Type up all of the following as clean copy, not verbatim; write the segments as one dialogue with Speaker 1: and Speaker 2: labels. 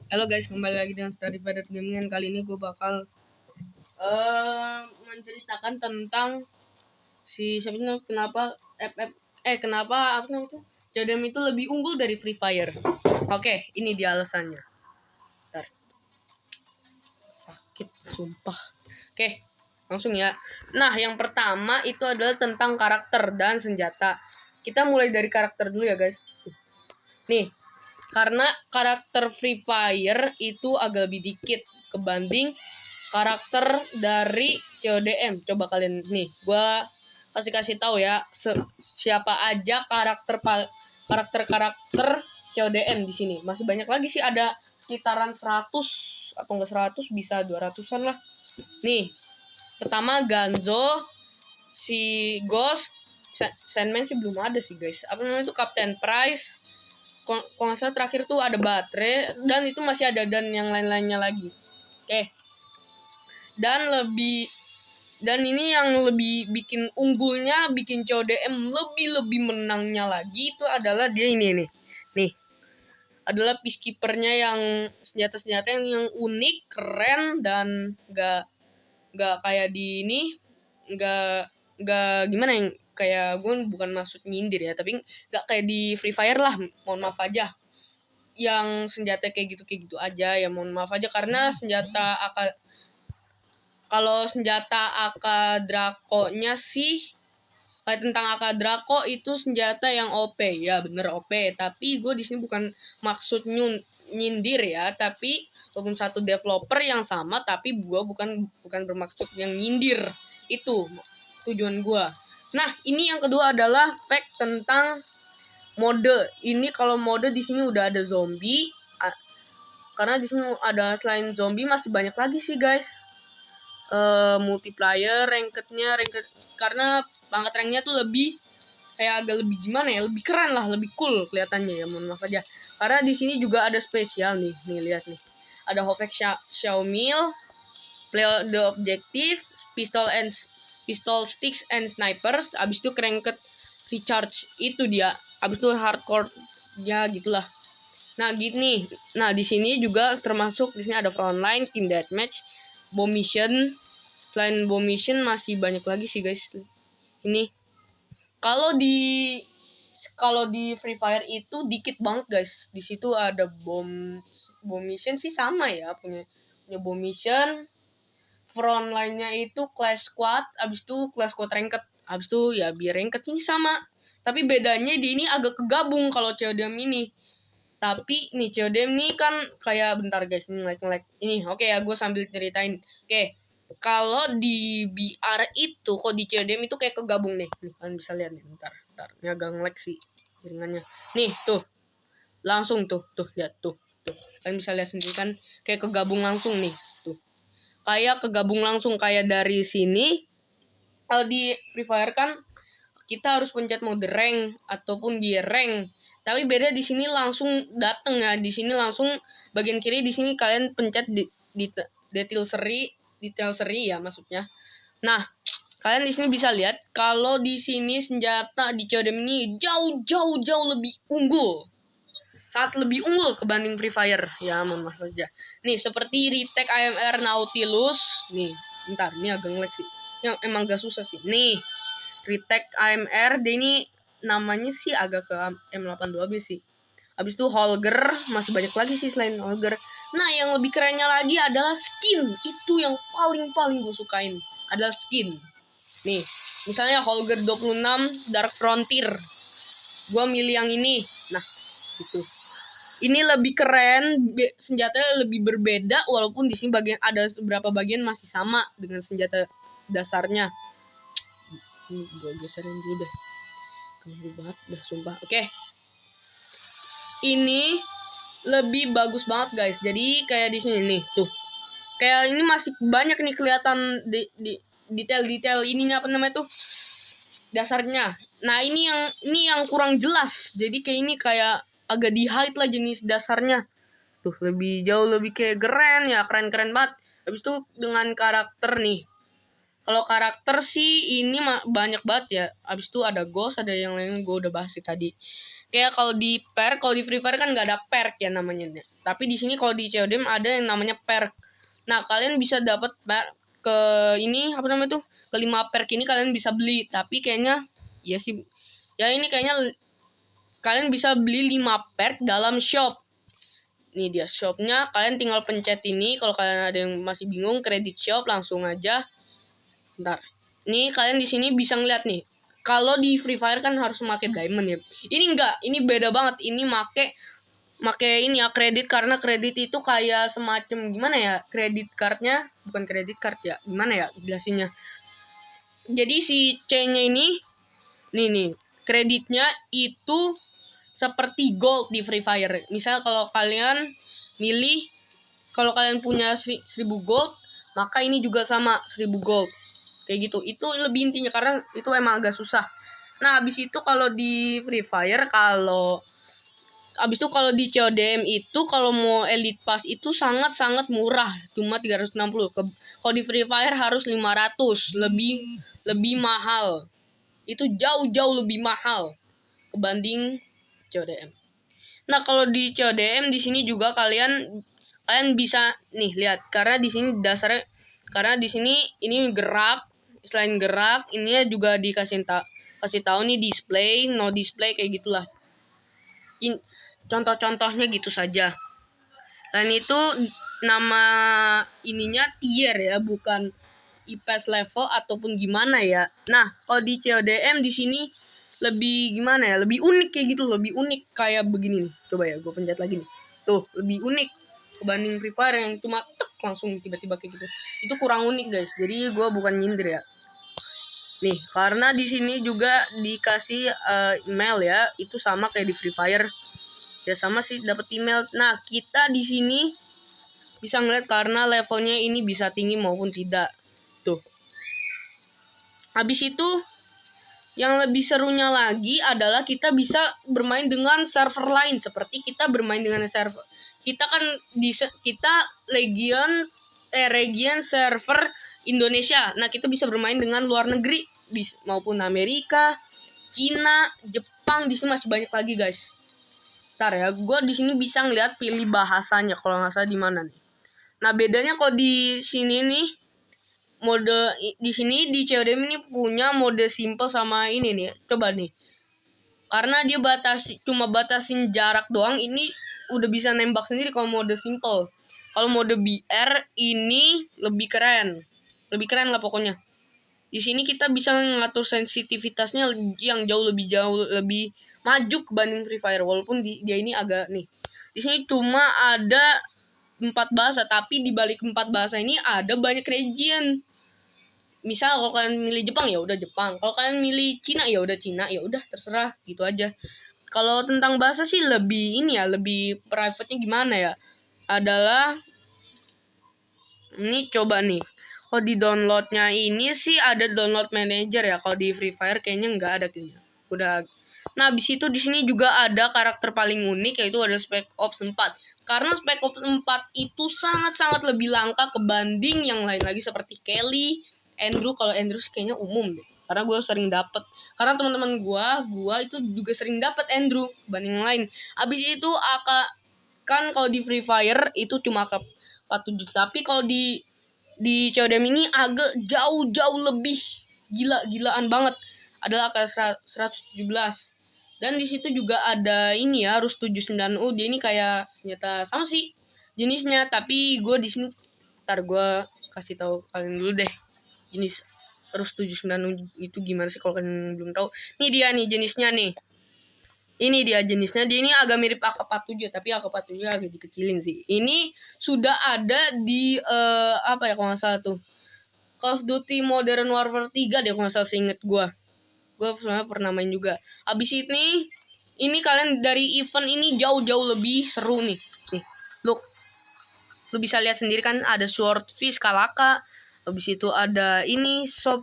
Speaker 1: Halo guys, kembali lagi dengan Study Fighter Gaming. Kali ini gue bakal menceritakan tentang siapa itu kenapa kenapa apa namanya itu Jodem itu lebih unggul dari Free Fire. Oke, ini dia alasannya. Bentar. Sakit sumpah. Oke, langsung ya. Nah, yang pertama itu adalah tentang karakter dan senjata. Kita mulai dari karakter dulu ya guys. Nih, karena karakter Free Fire itu agak lebih dikit kebanding karakter dari CODM. Coba kalian nih, gua kasih tahu ya siapa aja karakter CODM di sini. Masih banyak lagi sih, ada sekitaran 100 atau enggak 100, bisa 200-an lah. Nih, pertama Ganzo, si Ghost, Sandman sih belum ada sih guys. Apa namanya itu, Captain Price. Kalau nggak salah terakhir tuh ada baterai, dan itu masih ada dan yang lain-lainnya lagi. Oke. Dan ini yang lebih bikin unggulnya, bikin CODM lebih menangnya lagi itu adalah dia ini nih. Nih. Adalah peacekeeper-nya yang senjata-senjata yang unik, keren, dan nggak kayak di ini, nggak gimana yang kayak gue bukan maksud nyindir ya, tapi nggak kayak di Free Fire lah, mohon maaf aja. Yang senjata kayak gitu aja ya, mohon maaf aja, karena kalau senjata AK Draco-nya sih kayak tentang AK Draco itu senjata yang OP ya, bener OP, tapi gue di sini bukan maksud nyindir ya, tapi walaupun satu developer yang sama, tapi gue bukan bermaksud yang nyindir, itu tujuan gue. Nah, ini yang kedua adalah fact tentang mode. Ini kalau mode di sini udah ada zombie. Karena di sini ada selain zombie masih banyak lagi sih guys. Multiplayer, ranked karena pangkat ranknya tuh lebih kayak agak lebih gimana ya, lebih keren lah, lebih cool kelihatannya ya, mohon maaf aja. Karena di sini juga ada spesial nih lihat nih. Ada Hovek Xiaomil, play the objective, pistol sticks and snipers, abis itu cranked recharge, itu dia. Abis itu hardcore ya gitulah. Nah, gini. Nah, di sini juga termasuk di sini ada frontline, team deathmatch, bomb mission. Selain bomb mission masih banyak lagi sih guys. Ini kalau di Free Fire itu dikit banget guys. Di situ ada bomb mission sih sama ya, punya bomb mission. Frontline-nya itu Clash Squad, abis itu Clash Squad Ranked, abis itu ya biar Ranked ini sama. Tapi bedanya di ini agak kegabung kalau CODM ini. Tapi nih CODM nih kan kayak, bentar guys, ini nge-lag. Ini oke ya, gue sambil ceritain. Oke. Kalau di BR itu, kok di CODM itu kayak kegabung nih. Nih, kalian bisa lihat nih, bentar. Ini agak nge-lag sih jaringannya. Nih, tuh. Langsung tuh, lihat tuh. Kalian bisa lihat sendiri kan, kayak kegabung langsung nih, tuh. Kayak kegabung langsung, kayak dari sini. Kalau di Free Fire kan kita harus pencet mode rank ataupun biar rank. Tapi beda di sini langsung dateng ya. Di sini langsung bagian kiri, di sini kalian pencet di detail seri ya maksudnya. Nah, kalian di sini bisa lihat kalau di sini senjata di CODM ini jauh lebih unggul. Sangat lebih unggul kebanding Free Fire. Ya, mohon maaf saja. Nih, seperti retake AMR Nautilus. Nih, bentar, ini agak ngelag sih. Yang emang gak susah sih. Nih, retake AMR, dia ini namanya sih agak ke M82B sih. Habis itu Holger, masih banyak lagi sih selain Holger. Nah, yang lebih kerennya lagi adalah skin. Itu yang paling gue sukain. Adalah skin. Nih, misalnya Holger 26 Dark Frontier. Gue milih yang ini. Nah, gitu. Ini lebih keren, senjatanya lebih berbeda, walaupun di sini ada beberapa bagian masih sama dengan senjata dasarnya. Ini gue geserin dulu deh. Keren banget dah sumpah. Oke. Ini lebih bagus banget guys. Jadi kayak di sini nih, tuh. Kayak ini masih banyak nih kelihatan di detail-detail ininya, apa namanya tuh? Dasarnya. Nah, ini yang kurang jelas. Jadi kayak ini kayak agak di-hide lah jenis dasarnya. Tuh, jauh lebih kayak keren ya, keren banget. Habis itu dengan karakter nih. Kalau karakter sih ini banyak banget ya. Habis itu ada Ghost, ada yang lain gue udah bahas sih tadi. Kayak kalau di Free Fire kan nggak ada perk ya namanya. Tapi di sini kalau di COD ada yang namanya perk. Nah, kalian bisa dapat ke ini apa namanya tuh? Kelima perk ini kalian bisa beli, tapi kayaknya ya sih ya ini kayaknya kalian bisa beli 5 perk dalam shop. Nih dia shopnya, kalian tinggal pencet ini. Kalau kalian ada yang masih bingung, kredit shop langsung aja. Bentar. Nih kalian di sini bisa ngeliat nih. Kalau di Free Fire kan harus memakai diamond ya. Ini enggak, ini beda banget. Ini make ini ya kredit, karena kredit itu kayak semacam gimana ya? Kredit cardnya bukan kredit card ya. Gimana ya jelasinnya? Jadi si C-nya ini nih kreditnya itu seperti gold di Free Fire. Misal kalau kalian milih, kalau kalian punya 1000 gold, maka ini juga sama 1000 gold. Kayak gitu. Itu lebih intinya karena itu emang agak susah. Nah, habis itu kalau di Free Fire, kalau di CODM itu kalau mau Elite Pass itu sangat-sangat murah, cuma 360. Kalau di Free Fire harus 500, lebih mahal. Itu jauh-jauh lebih mahal kebanding CODM. Nah, kalau di CODM di sini juga kalian bisa nih lihat, karena di sini dasarnya, karena di sini ini gerak, selain gerak ini juga kasih tahu nih display, no display kayak gitulah. Contoh-contohnya gitu saja. Dan itu nama ininya tier ya, bukan IPS level ataupun gimana ya. Nah, kalau di CODM di sini lebih gimana ya, lebih unik kayak gitu, lebih unik kayak begini nih. Coba ya gue pencet lagi nih. Tuh, lebih unik kebanding Free Fire yang cuma tek langsung tiba-tiba kayak gitu. Itu kurang unik guys. Jadi gue bukan nyindir ya. Nih, karena di sini juga dikasih email ya, itu sama kayak di Free Fire. Ya sama sih dapat email. Nah, kita di sini bisa ngeliat karena levelnya ini bisa tinggi maupun tidak. Tuh. Habis itu yang lebih serunya lagi adalah kita bisa bermain dengan server lain, seperti kita bermain dengan server. Kita kan kita Region server Indonesia. Nah, kita bisa bermain dengan luar negeri maupun Amerika, Cina, Jepang, di sini masih banyak lagi, guys. Ntar ya, gue di sini bisa ngeliat pilih bahasanya kalau nggak salah di mana nih. Nah, bedanya kalau di sini nih, mode di sini di CODM ini punya mode simple sama ini nih. Coba nih. Karena dia cuma batasin jarak doang, ini udah bisa nembak sendiri kalau mode simple. Kalau mode BR ini lebih keren. Lebih keren lah pokoknya. Di sini kita bisa ngatur sensitivitasnya yang jauh lebih maju kebanding Free Fire, walaupun dia ini agak nih. Di sini cuma ada 4 bahasa, tapi di balik 4 bahasa ini ada banyak region. Misal kalau kalian milih Jepang ya udah Jepang, kalau kalian milih Cina ya udah terserah gitu aja. Kalau tentang bahasa sih lebih ini ya, lebih private-nya gimana ya? Adalah ini coba nih. Kalau di downloadnya ini sih ada download manager ya. Kalau di Free Fire kayaknya nggak ada kayaknya. Udah. Nah, habis itu di sini juga ada karakter paling unik, yaitu ada Spec Ops 4. Karena Spec Ops 4 itu sangat-sangat lebih langka kebanding yang lain lagi seperti Kelly, Andrew. Kalau Andrew sih kayaknya umum deh. Karena gue sering dapet. Karena teman-teman gue itu juga sering dapet Andrew kebanding yang lain. Habis itu kan kalau di Free Fire itu cuma ke 47. Tapi kalau di CODM ini agak jauh-jauh lebih gila-gilaan banget. Adalah kayak 117. Dan di situ juga ada ini ya, Rus 79U. Dia ini kayak senjata sama sih jenisnya, tapi gue di sini ntar gue kasih tahu kalian dulu deh jenis Rus 79U itu gimana sih kalau kalian belum tahu. Nih dia nih jenisnya nih. Ini dia jenisnya, dia ini agak mirip AK-47, tapi AK-47 agak dikecilin sih. Ini sudah ada di apa ya kalau nggak salah tuh, Call of Duty Modern Warfare 3 deh kalau nggak salah, seinget gue. Gue sebenarnya pernah main juga. Abis ini kalian dari event ini jauh-jauh lebih seru nih. Nih, look. Lu bisa lihat sendiri kan ada Swordfish Kalaka. Abis itu ada ini shop.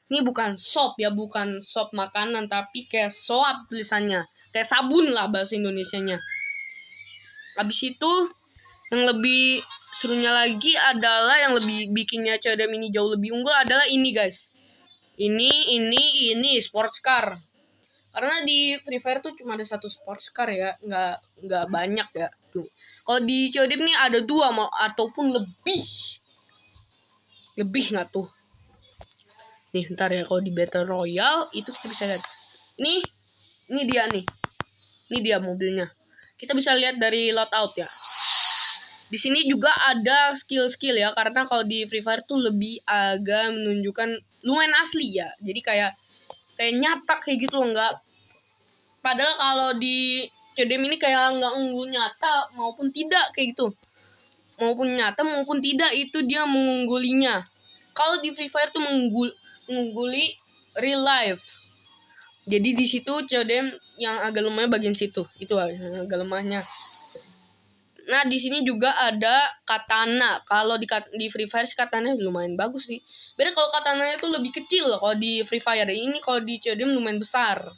Speaker 1: Ini bukan shop ya, bukan shop makanan, tapi kayak soap tulisannya. Kayak sabun lah bahasa Indonesianya. Habis itu yang lebih serunya lagi adalah yang lebih bikinnya CODM ini jauh lebih unggul adalah ini guys. Ini sports car. Karena di Free Fire tuh cuma ada satu sports car ya, nggak banyak ya. Tuh. Kalau di COD nih ada 2 ataupun lebih. Lebih nggak tuh? Nih, ntar ya kalau di Battle Royale itu kita bisa lihat. Ini dia nih. Ini dia mobilnya. Kita bisa lihat dari loadout ya. Di sini juga ada skill-skill ya, karena kalau di Free Fire tuh lebih agak menunjukkan lumayan asli ya. Jadi kayak nyata kayak gitu loh, nggak. Padahal kalau di CODM ini kayak nggak unggul nyata maupun tidak kayak gitu. Maupun nyata maupun tidak itu dia mengunggulinya. Kalau di Free Fire tuh mengungguli real life. Jadi di situ CODM yang agak lemahnya bagian situ. Itu yang agak lemahnya. Nah, di sini juga ada katana. Kalau di Free Fire sih katana lumayan bagus sih. Beda kalau katananya tuh lebih kecil kalau di Free Fire. Ini kalau di CODM lumayan besar.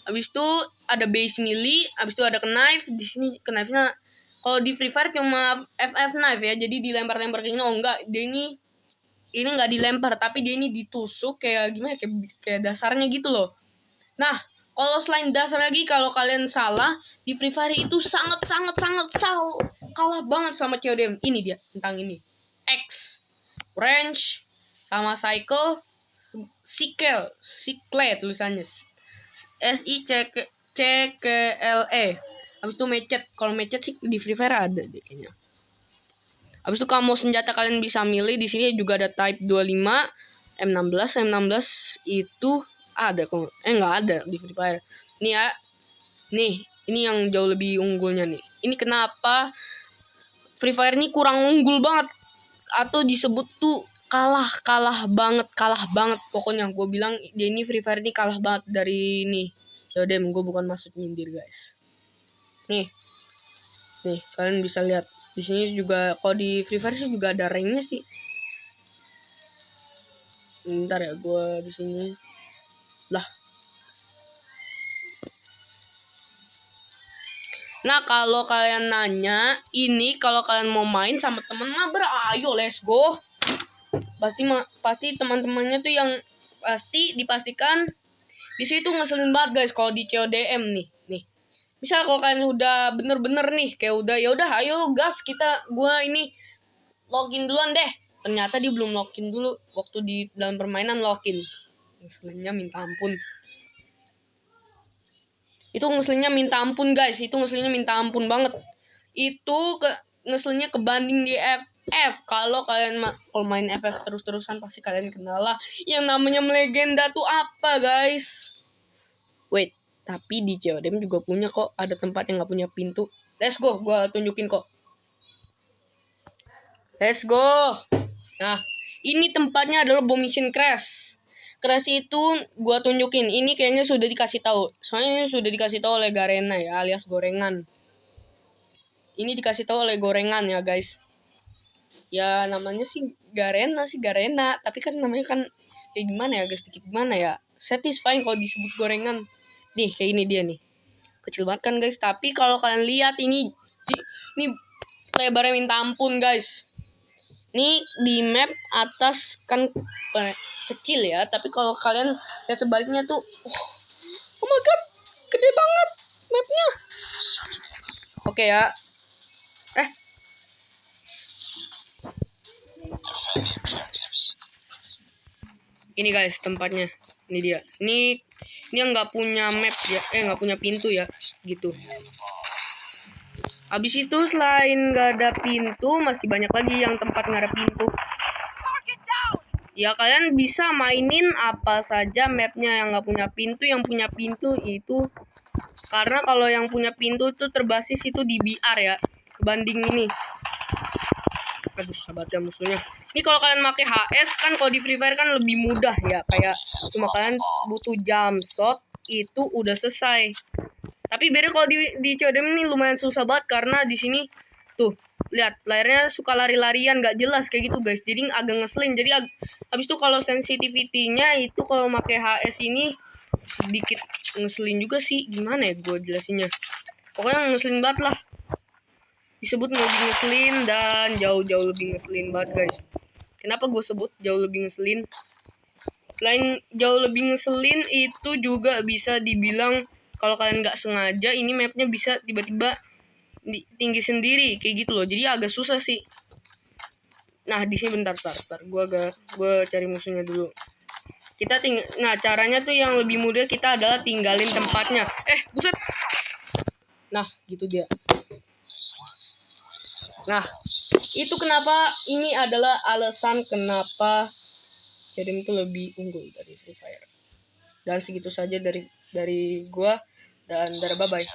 Speaker 1: Habis itu ada base melee, habis itu ada knife. Di sini knife-nya kalau di Free Fire cuma FF knife ya. Jadi dilempar-lempar kayak gini. Oh enggak, dia ini enggak dilempar, tapi dia ini ditusuk kayak gimana? Kayak dasarnya gitu loh. Nah, kalau selain dasar lagi, kalau kalian salah di Free Fire itu sangat kalah banget sama CODM. Ini dia tentang ini. X, range, sama cycle, cycle tulisannya. SICKLE. Habis itu mecet. Kalau mecet sih di Free Fire ada deh kayaknya. Habis itu kamu senjata kalian bisa milih. Di sini juga ada Type 25, M16 itu ada kok. Nggak ada di Free Fire. Nih ya. Nih, ini yang jauh lebih unggulnya nih. Ini kenapa Free Fire ini kurang unggul banget atau disebut tuh kalah banget pokoknya. Gue bilang dia ini Free Fire ini kalah banget dari ini. CODM. Gue bukan maksud nyindir guys. Nih kalian bisa lihat di sini juga. Kalau di Free Fire sih juga ada ranknya sih. Bentar ya, gue di sini lah. Nah, kalau kalian nanya, ini kalau kalian mau main sama temen mah ayo let's go. Pasti teman-temannya tuh yang dipastikan di situ ngeselin banget guys kalau di CODM nih. Misal kalau kalian udah bener-bener nih kayak udah ya udah ayo gas gua ini login duluan deh. Ternyata dia belum login dulu waktu di dalam permainan login. Ngeselinnya minta ampun. Itu ngeselinnya minta ampun guys, itu ngeselinnya minta ampun banget. Itu ngeselinnya kebanding di FF. Kalau kalian kalau main FF terus-terusan pasti kalian kenal lah yang namanya melegenda tuh apa guys. Wait, tapi di CODM juga punya kok, ada tempat yang nggak punya pintu. Let's go, gua tunjukin kok. Let's go. Nah, ini tempatnya adalah Bomb Mission Crash. Crash itu gua tunjukin. Ini kayaknya sudah dikasih tahu. Soalnya ini sudah dikasih tahu oleh Garena ya, alias gorengan. Ini dikasih tahu oleh gorengan ya, guys. Ya namanya sih Garena, tapi kan namanya kan kayak gimana ya, guys? Dikit gimana ya? Satisfying kalau disebut gorengan. Nih, kayak ini dia nih. Kecil banget kan, guys. Tapi kalau kalian lihat ini lebarnya minta ampun, guys. Ini di map atas kan kecil ya, tapi kalau kalian lihat sebaliknya tuh, oh my god, gede banget mapnya. Oke ya. Ini guys tempatnya. Ini dia. Ini yang nggak punya map ya, nggak punya pintu ya, gitu. Abis itu selain nggak ada pintu, masih banyak lagi yang tempat nggak ada pintu. Ya kalian bisa mainin apa saja mapnya yang nggak punya pintu. Yang punya pintu itu karena kalau yang punya pintu itu terbasis itu di BR ya, kebanding ini. Aduh, sahabatnya musuhnya. Ini kalau kalian pakai HS kan, kalau di Free Fire kan lebih mudah ya, kayak cuma kalian butuh jump shot itu udah selesai. Tapi beda kalau di CODM ini lumayan susah banget karena di sini tuh lihat layarnya suka lari-larian nggak jelas kayak gitu guys. Jadi agak ngeselin. Jadi habis itu kalau sensitivity-nya itu kalau pakai HS ini sedikit ngeselin juga sih. Gimana ya gue jelasinnya? Pokoknya ngeselin banget lah. Disebut lebih ngeselin dan jauh-jauh lebih ngeselin banget guys. Kenapa gue sebut jauh lebih ngeselin? Selain jauh lebih ngeselin, itu juga bisa dibilang kalau kalian nggak sengaja ini mapnya bisa tiba-tiba tinggi sendiri kayak gitu loh. Jadi agak susah sih. Nah di sini bentar. Gue cari musuhnya dulu. Nah caranya tuh yang lebih mudah kita adalah tinggalin tempatnya. Buset. Nah gitu dia. Nah itu kenapa ini adalah alasan kenapa Cerim itu lebih unggul dari Free Fire. Dan segitu saja dari gua dan bye bye.